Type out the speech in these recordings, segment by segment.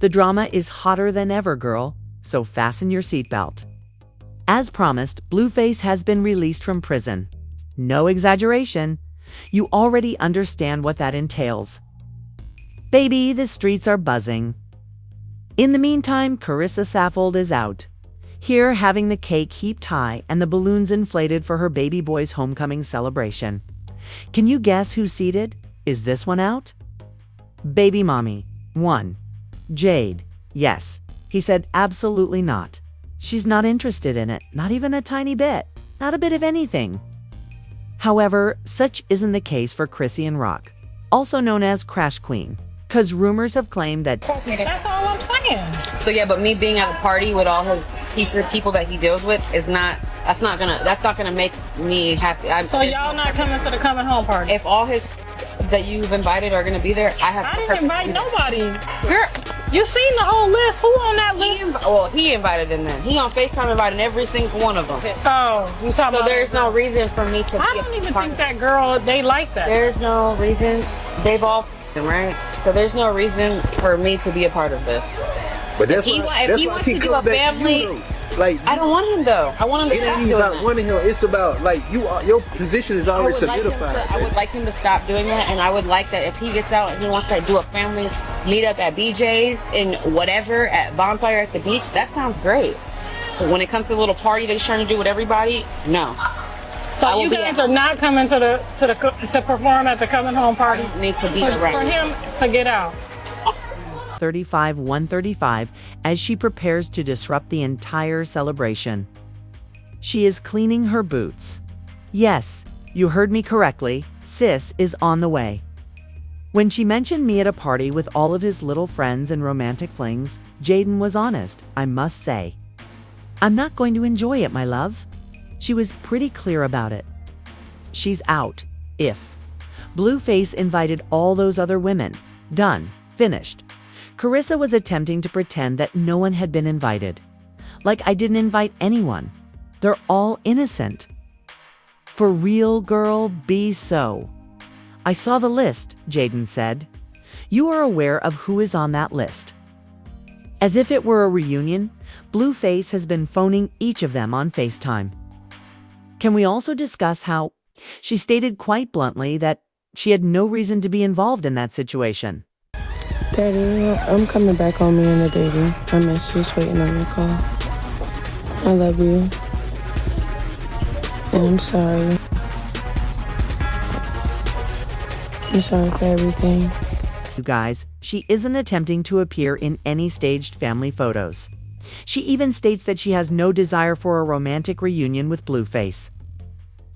The drama is hotter than ever, girl, so fasten your seatbelt. As promised, Blueface has been released from prison. No exaggeration. You already understand what that entails. Baby, the streets are buzzing. In the meantime, Carissa Saffold is out, here having the cake heaped high and the balloons inflated for her baby boy's homecoming celebration. Can you guess who's seated? Is this one out? Baby mommy. 1. Jade. Yes. He said absolutely not. She's not interested in it, not even a tiny bit, not a bit of anything. However, such isn't the case for Chrisean Rock, also known as Crash Queen, because rumors have claimed that That's all I'm saying. So yeah, but me being at a party with all his people that he deals with is not. That's not gonna make me happy. So y'all not coming to the coming home party? If all his that you've invited are gonna be there, I didn't invite nobody. Girl, you seen the whole list? Who on that list? He invited them. Then he on FaceTime invited every single one of them. Oh, you talking about? So there's no reason for me to. I don't even think that girl. They like that. There's no reason. They've all them, right? So there's no reason for me to be a part of this. But if he wants to do a family, like I don't want him though. I want him to stop doing that. Wanting him, it's about like your position is already solidified. I would like him to stop doing that, and I would like that if he gets out and he wants to do a family meetup at BJ's and whatever at bonfire at the beach. That sounds great. But when it comes to a little party that he's trying to do with everybody, no. So you guys are not coming to perform at the coming home party? Need to be for him to get out. 135 as she prepares to disrupt the entire celebration. She is cleaning her boots. Yes, you heard me correctly. Sis is on the way. When she mentioned me at a party with all of his little friends and romantic flings, Jaden was honest, I must say. I'm not going to enjoy it, my love. She was pretty clear about it. She's out. If Blueface invited all those other women. Done. Finished. Carissa was attempting to pretend that no one had been invited. Like I didn't invite anyone. They're all innocent. For real, girl, be so. I saw the list, Jaden said. You are aware of who is on that list. As if it were a reunion, Blueface has been phoning each of them on FaceTime. Can we also discuss how she stated quite bluntly that she had no reason to be involved in that situation? Daddy, I'm coming back on me and the baby. I miss you, just waiting on your call. I love you. And I'm sorry. I'm sorry for everything. You guys, she isn't attempting to appear in any staged family photos. She even states that she has no desire for a romantic reunion with Blueface.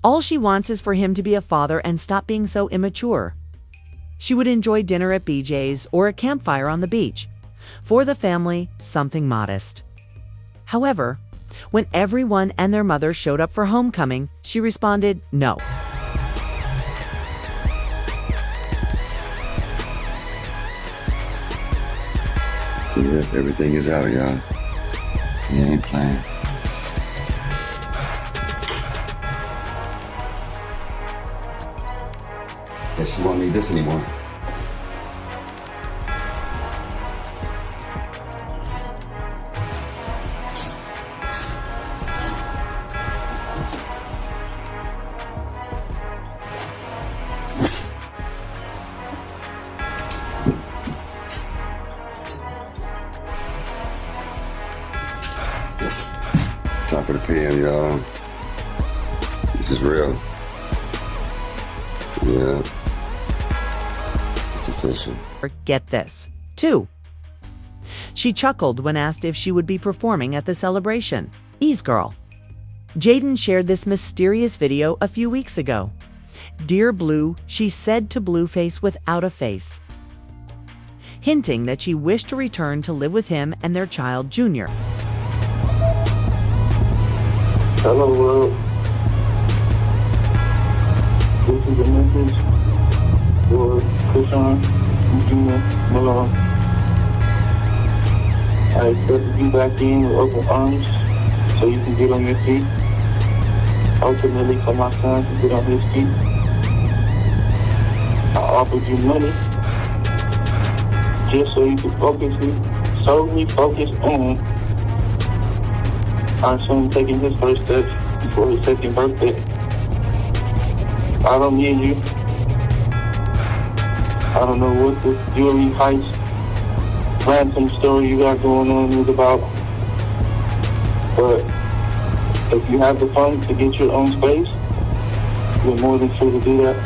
All she wants is for him to be a father and stop being so immature. She would enjoy dinner at BJ's or a campfire on the beach. For the family, something modest. However, when everyone and their mother showed up for homecoming, she responded, no. Yep, everything is out, y'all. He ain't playing. Guess she won't need this anymore. Top of the PM, y'all. This is real. Yeah. It's official. Get this. 2. She chuckled when asked if she would be performing at the celebration. Ease girl. Jaden shared this mysterious video a few weeks ago. Dear Blue, she said to Blueface without a face, hinting that she wished to return to live with him and their child, Junior. Hello, world. This is a message for Chrisean, Regina, Malone. I accept you back in with open arms so you can get on your feet. Ultimately, for my son to get on his feet. I offered you money just so you could focus me solely focused on our son taking his first steps before his second birthday. I don't need you. I don't know what the jewelry heist ransom story you got going on is about, but if you have the funds to get your own space, you're more than free to do that.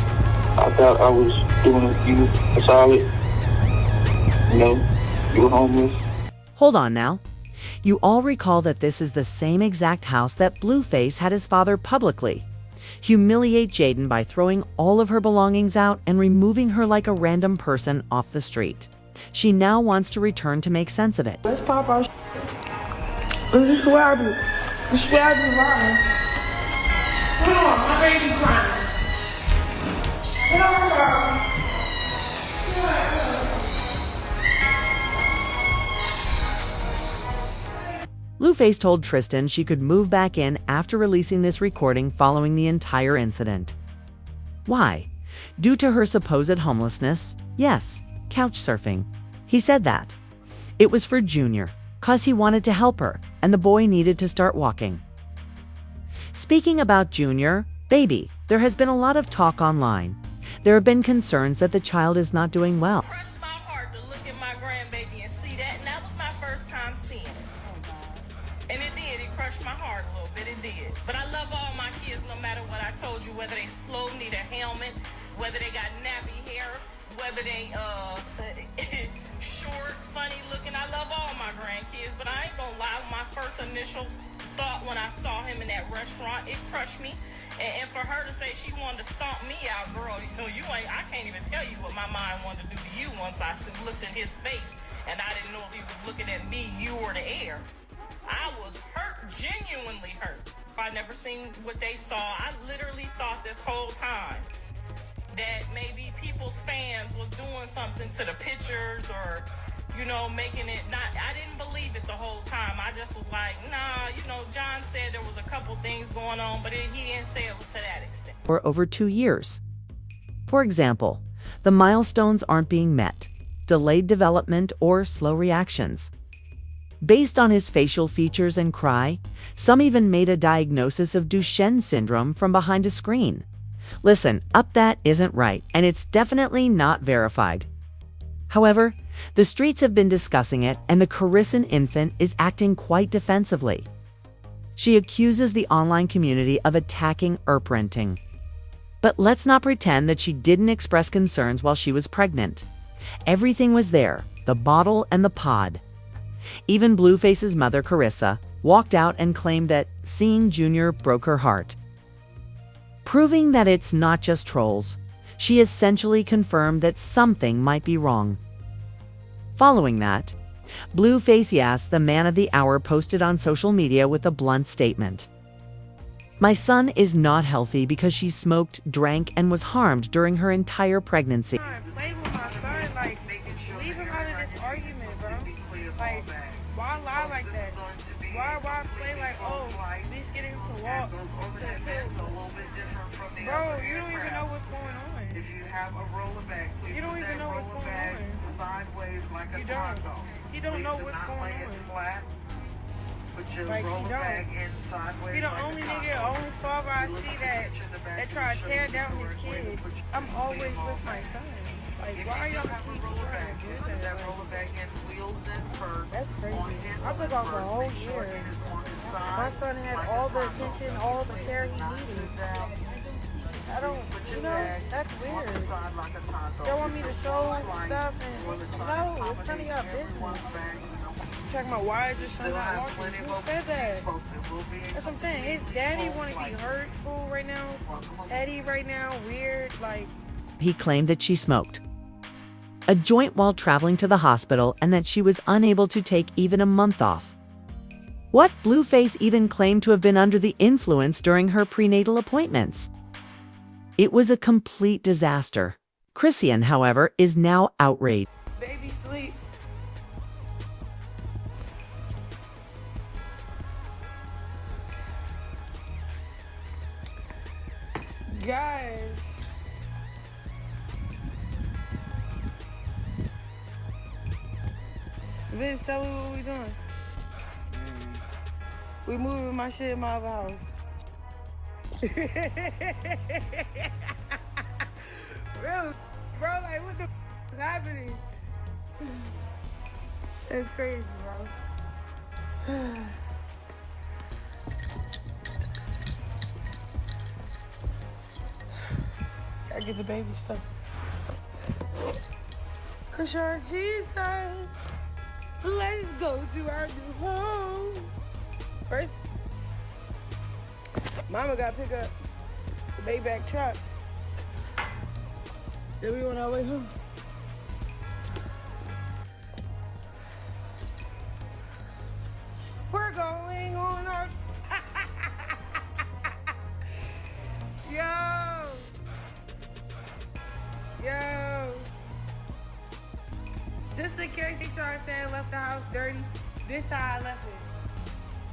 I thought I was doing you a solid. You know, you were homeless. Hold on now. You all recall that this is the same exact house that Blueface had his father publicly humiliate Jaden by throwing all of her belongings out and removing her like a random person off the street. She now wants to return to make sense of it. Let's pop our This is where I be. This is where I be lying. Hold on, my baby crying. Hold on. Blueface told Tristan she could move back in after releasing this recording following the entire incident. Why? Due to her supposed homelessness? Yes, couch surfing. He said that. It was for Junior, cause he wanted to help her, and the boy needed to start walking. Speaking about Junior, baby, there has been a lot of talk online. There have been concerns that the child is not doing well. Crushed my heart to look at my grandbaby and see that, and that was my first time seeing it. And it did, it crushed my heart a little bit, it did. But I love all my kids no matter what I told you, whether they slow, need a helmet, whether they got nappy hair, whether they short, funny looking. I love all my grandkids, but I ain't gonna lie, my first initial thought when I saw him in that restaurant, it crushed me. And for her to say she wanted to stomp me out, girl, I can't even tell you what my mind wanted to do to you once I looked at his face and I didn't know if he was looking at me, you, or the air. I was hurt, genuinely hurt. If I never seen what they saw, I literally thought this whole time that maybe people's fans was doing something to the pictures or, making it not. I didn't believe it the whole time. I just was like, nah, John said there was a couple things going on, but he didn't say it was to that extent. For over 2 years. For example, the milestones aren't being met, delayed development, or slow reactions. Based on his facial features and cry, some even made a diagnosis of Duchenne syndrome from behind a screen. Listen, that isn't right, and it's definitely not verified. However, the streets have been discussing it, and the Chrisean infant is acting quite defensively. She accuses the online community of attacking ERUPTS. But let's not pretend that she didn't express concerns while she was pregnant. Everything was there, the bottle and the pod. Even Blueface's mother, Carissa, walked out and claimed that seeing Junior broke her heart. Proving that it's not just trolls, she essentially confirmed that something might be wrong. Following that, Blueface Yas, the man of the hour, posted on social media with a blunt statement. My son is not healthy because she smoked, drank, and was harmed during her entire pregnancy. Play with my son, like, leave him out of this argument, bro. Like, why lie like that? Why play like, oh, at least get him to walk? Bro, you don't even know what's going on. You don't even know what's going on. You don't. You don't know what's going on. Like, he don't. He the only nigga, only father I see that try to tear down his kid. I'm always with my son. Like, why y'all keep trying to do that? That's crazy. I took off a whole year. My son had all the attention, all the care he needed. I don't, that's weird. Y'all want me to show stuff and, no, it's none of y'all business. Talking about why is your son not walking? Who said that? That's what I'm saying. His daddy want to be hurtful right now. Eddie right now, weird, like. He claimed that she smoked a joint while traveling to the hospital and that she was unable to take even a month off. What? Blueface even claimed to have been under the influence during her prenatal appointments. It was a complete disaster. Chrisean, however, is now outraged. Baby sleep. Guys. Vince, tell me what we doing. We moving my shit in my other house. Real, bro, like what the is happening? That's crazy, bro. Gotta get the baby stuff. Chrisean, Jesus, let's go to our new home. First, Mama gotta pick up the Maybach truck. Then we on our way home. We're going on our Yo. Just in case they try to say I left the house dirty, this how I left it.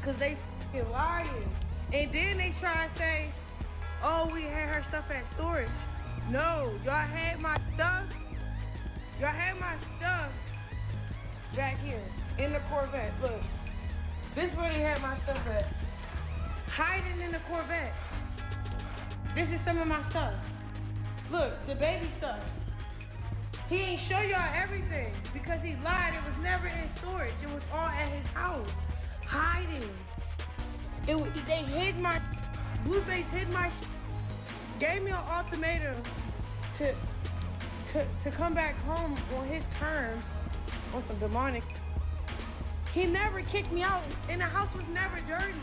Cause they f***ing lying. And then they try to say, oh, we had her stuff at storage. No, y'all had my stuff. Y'all had my stuff back here in the Corvette. Look, this is where they had my stuff at. Hiding in the Corvette. This is some of my stuff. Look, the baby stuff. He ain't show y'all everything because he lied. It was never in storage. It was all at his house, hiding. They hid my, Blueface hid my gave me an ultimatum to come back home on his terms, on some demonic. He never kicked me out, and the house was never dirty.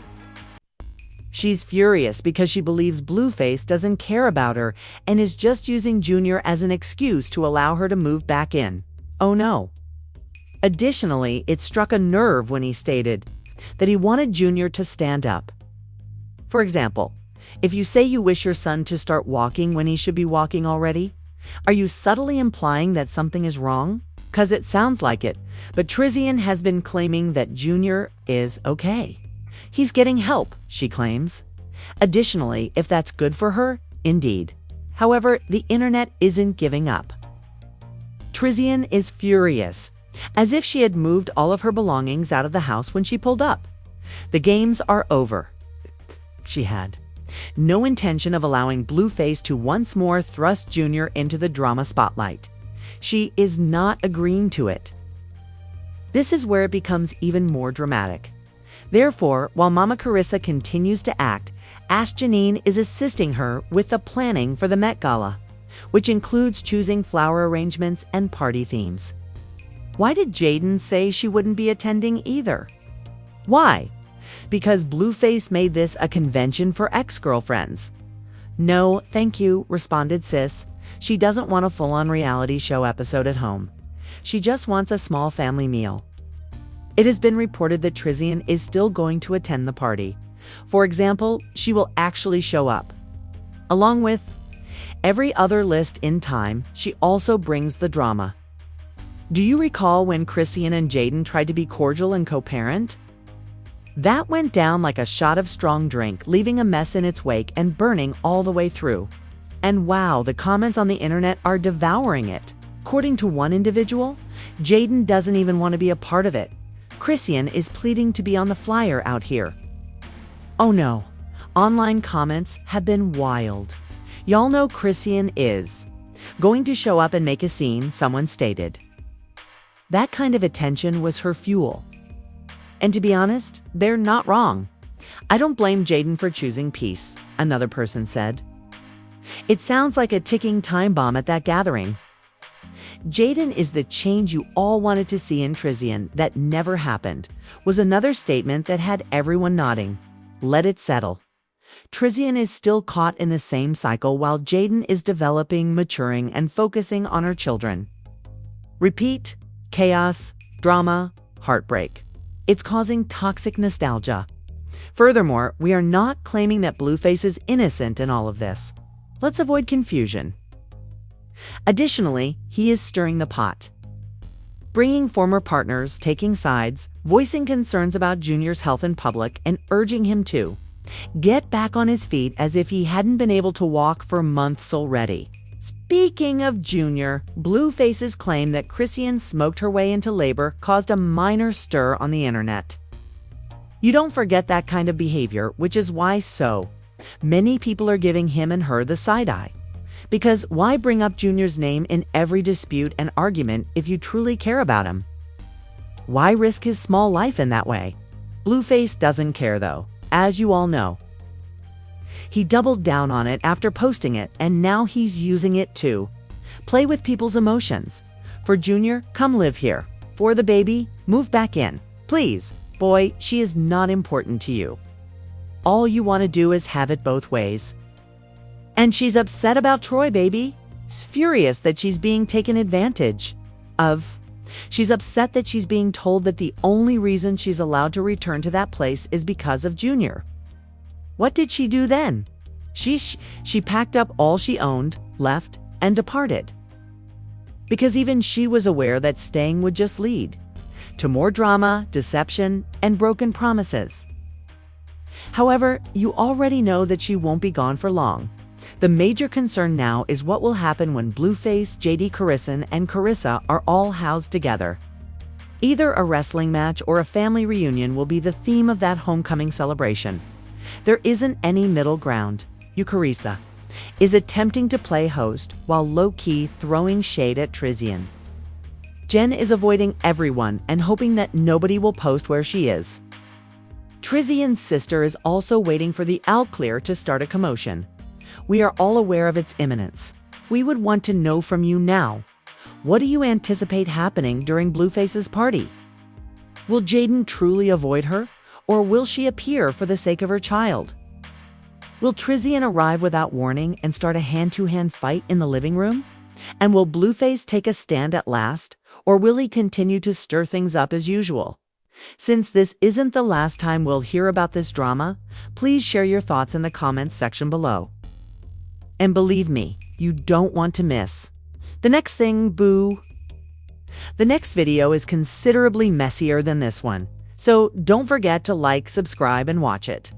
She's furious because she believes Blueface doesn't care about her and is just using Junior as an excuse to allow her to move back in. Oh no. Additionally, it struck a nerve when he stated that he wanted Junior to stand up. For example, if you say you wish your son to start walking when he should be walking already, are you subtly implying that something is wrong? 'Cause it sounds like it, but Chrisean has been claiming that Junior is okay. He's getting help, she claims. Additionally, if that's good for her, indeed. However, the internet isn't giving up. Chrisean is furious, as if she had moved all of her belongings out of the house when she pulled up. The games are over. She had no intention of allowing Blueface to once more thrust Junior into the drama spotlight. She is not agreeing to it. This is where it becomes even more dramatic. Therefore, while Mama Carissa continues to act, Ash Janine is assisting her with the planning for the Met Gala, which includes choosing flower arrangements and party themes. Why did Jaden say she wouldn't be attending either? Why? Because Blueface made this a convention for ex-girlfriends. No, thank you, responded Sis. She doesn't want a full-on reality show episode at home. She just wants a small family meal. It has been reported that Chrisean is still going to attend the party. For example, she will actually show up. Along with every other list in time, she also brings the drama. Do you recall when Chrisean and Jaden tried to be cordial and co-parent? That went down like a shot of strong drink, leaving a mess in its wake and burning all the way through. And wow, the comments on the internet are devouring it. According to one individual, Jaden doesn't even want to be a part of it. Chrisean is pleading to be on the flyer out here. Oh no, online comments have been wild. Y'all know Chrisean is going to show up and make a scene, someone stated. That kind of attention was her fuel. And to be honest, they're not wrong. I don't blame Jaden for choosing peace, another person said. It sounds like a ticking time bomb at that gathering. Jaden is the change you all wanted to see in Chrisean that never happened, was another statement that had everyone nodding. Let it settle. Chrisean is still caught in the same cycle while Jaden is developing, maturing, and focusing on her children. Repeat, chaos, drama, heartbreak. It's causing toxic nostalgia. Furthermore, we are not claiming that Blueface is innocent in all of this. Let's avoid confusion. Additionally, he is stirring the pot, bringing former partners, taking sides, voicing concerns about Junior's health in public, and urging him to get back on his feet as if he hadn't been able to walk for months already. Speaking of Junior, Blueface's claim that Chrisean smoked her way into labor caused a minor stir on the internet. You don't forget that kind of behavior, which is why many people are giving him and her the side eye. Because why bring up Junior's name in every dispute and argument if you truly care about him? Why risk his small life in that way? Blueface doesn't care though, as you all know. He doubled down on it after posting it, and now he's using it to play with people's emotions. For Junior, come live here. For the baby, move back in. Please, boy, she is not important to you. All you want to do is have it both ways. And she's upset about Troy, baby. She's furious that she's being taken advantage of. She's upset that she's being told that the only reason she's allowed to return to that place is because of Junior. What did she do then? She packed up all she owned, left, and departed. Because even she was aware that staying would just lead to more drama, deception, and broken promises. However, you already know that she won't be gone for long. The major concern now is what will happen when Blueface, JD Chrisean, and Carissa are all housed together. Either a wrestling match or a family reunion will be the theme of that homecoming celebration. There isn't any middle ground. Carissa is attempting to play host while low-key throwing shade at Chrisean. Jen is avoiding everyone and hoping that nobody will post where she is. Chrisean's sister is also waiting for the all clear to start a commotion. We are all aware of its imminence. We would want to know from you now. What do you anticipate happening during Blueface's party? Will Jaden truly avoid her, or will she appear for the sake of her child? Will Chrisean arrive without warning and start a hand-to-hand fight in the living room? And will Blueface take a stand at last, or will he continue to stir things up as usual? Since this isn't the last time we'll hear about this drama, please share your thoughts in the comments section below. And believe me, you don't want to miss the next thing, boo. The next video is considerably messier than this one, so don't forget to like, subscribe, and watch it.